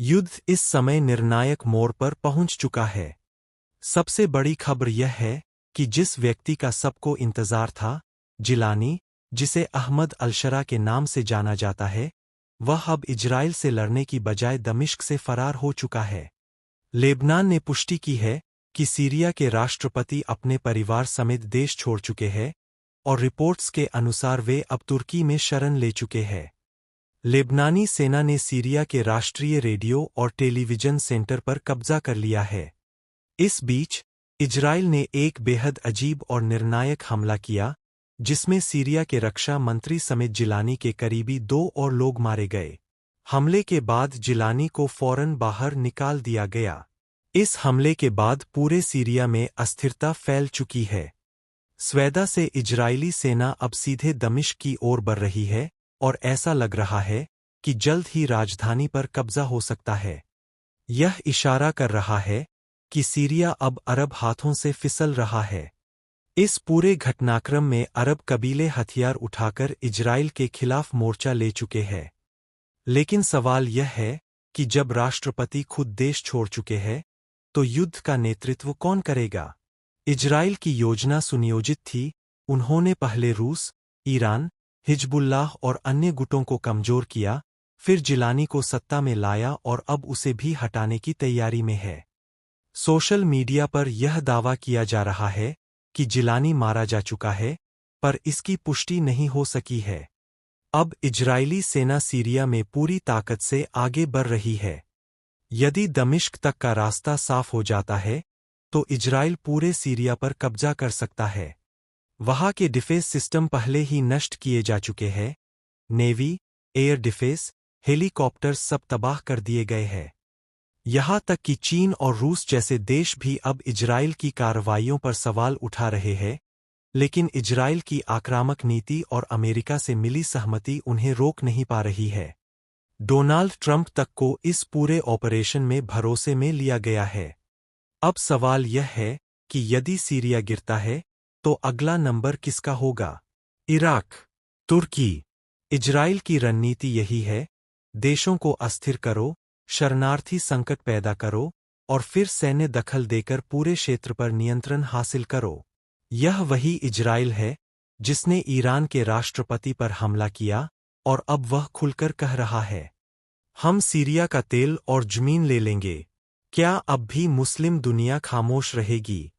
युद्ध इस समय निर्णायक मोड़ पर पहुंच चुका है। सबसे बड़ी खबर यह है कि जिस व्यक्ति का सबको इंतजार था, जिलानी, जिसे अहमद अलशरा के नाम से जाना जाता है, वह अब इजराइल से लड़ने की बजाय दमिश्क से फरार हो चुका है। लेबनान ने पुष्टि की है कि सीरिया के राष्ट्रपति अपने परिवार समेत देश छोड़ चुके हैं और रिपोर्ट्स के अनुसार वे अब तुर्की में शरण ले चुके हैं। लेबनानी सेना ने सीरिया के राष्ट्रीय रेडियो और टेलीविजन सेंटर पर कब्जा कर लिया है। इस बीच इजराइल ने एक बेहद अजीब और निर्णायक हमला किया, जिसमें सीरिया के रक्षा मंत्री समेत जिलानी के करीबी 2 और लोग मारे गए। हमले के बाद जिलानी को फौरन बाहर निकाल दिया गया। इस हमले के बाद पूरे सीरिया में अस्थिरता फैल चुकी है। स्वेदा से इजरायली सेना अब सीधे दमिश्क की ओर बढ़ रही है और ऐसा लग रहा है कि जल्द ही राजधानी पर कब्जा हो सकता है। यह इशारा कर रहा है कि सीरिया अब अरब हाथों से फिसल रहा है। इस पूरे घटनाक्रम में अरब कबीले हथियार उठाकर इजराइल के खिलाफ मोर्चा ले चुके हैं। लेकिन सवाल यह है कि जब राष्ट्रपति खुद देश छोड़ चुके हैं, तो युद्ध का नेतृत्व कौन करेगा? इजराइल की योजना सुनियोजित थी। उन्होंने पहले रूस, ईरान, हिजबुल्लाह और अन्य गुटों को कमजोर किया, फिर जिलानी को सत्ता में लाया और अब उसे भी हटाने की तैयारी में है। सोशल मीडिया पर यह दावा किया जा रहा है कि जिलानी मारा जा चुका है, पर इसकी पुष्टि नहीं हो सकी है। अब इजरायली सेना सीरिया में पूरी ताकत से आगे बढ़ रही है। यदि दमिश्क तक का रास्ता साफ हो जाता है, तो इजराइल पूरे सीरिया पर कब्जा कर सकता है। वहां के डिफेंस सिस्टम पहले ही नष्ट किए जा चुके हैं। नेवी, एयर डिफेंस, हेलीकॉप्टर सब तबाह कर दिए गए हैं। यहां तक कि चीन और रूस जैसे देश भी अब इजराइल की कार्रवाइयों पर सवाल उठा रहे हैं, लेकिन इजराइल की आक्रामक नीति और अमेरिका से मिली सहमति उन्हें रोक नहीं पा रही है। डोनाल्ड ट्रंप तक को इस पूरे ऑपरेशन में भरोसे में लिया गया है। अब सवाल यह है कि यदि सीरिया गिरता है, तो अगला नंबर किसका होगा? इराक, तुर्की? इजराइल की रणनीति यही है, देशों को अस्थिर करो, शरणार्थी संकट पैदा करो और फिर सैन्य दखल देकर पूरे क्षेत्र पर नियंत्रण हासिल करो। यह वही इजराइल है जिसने ईरान के राष्ट्रपति पर हमला किया और अब वह खुलकर कह रहा है, हम सीरिया का तेल और जमीन ले लेंगे। क्या अब भी मुस्लिम दुनिया खामोश रहेगी?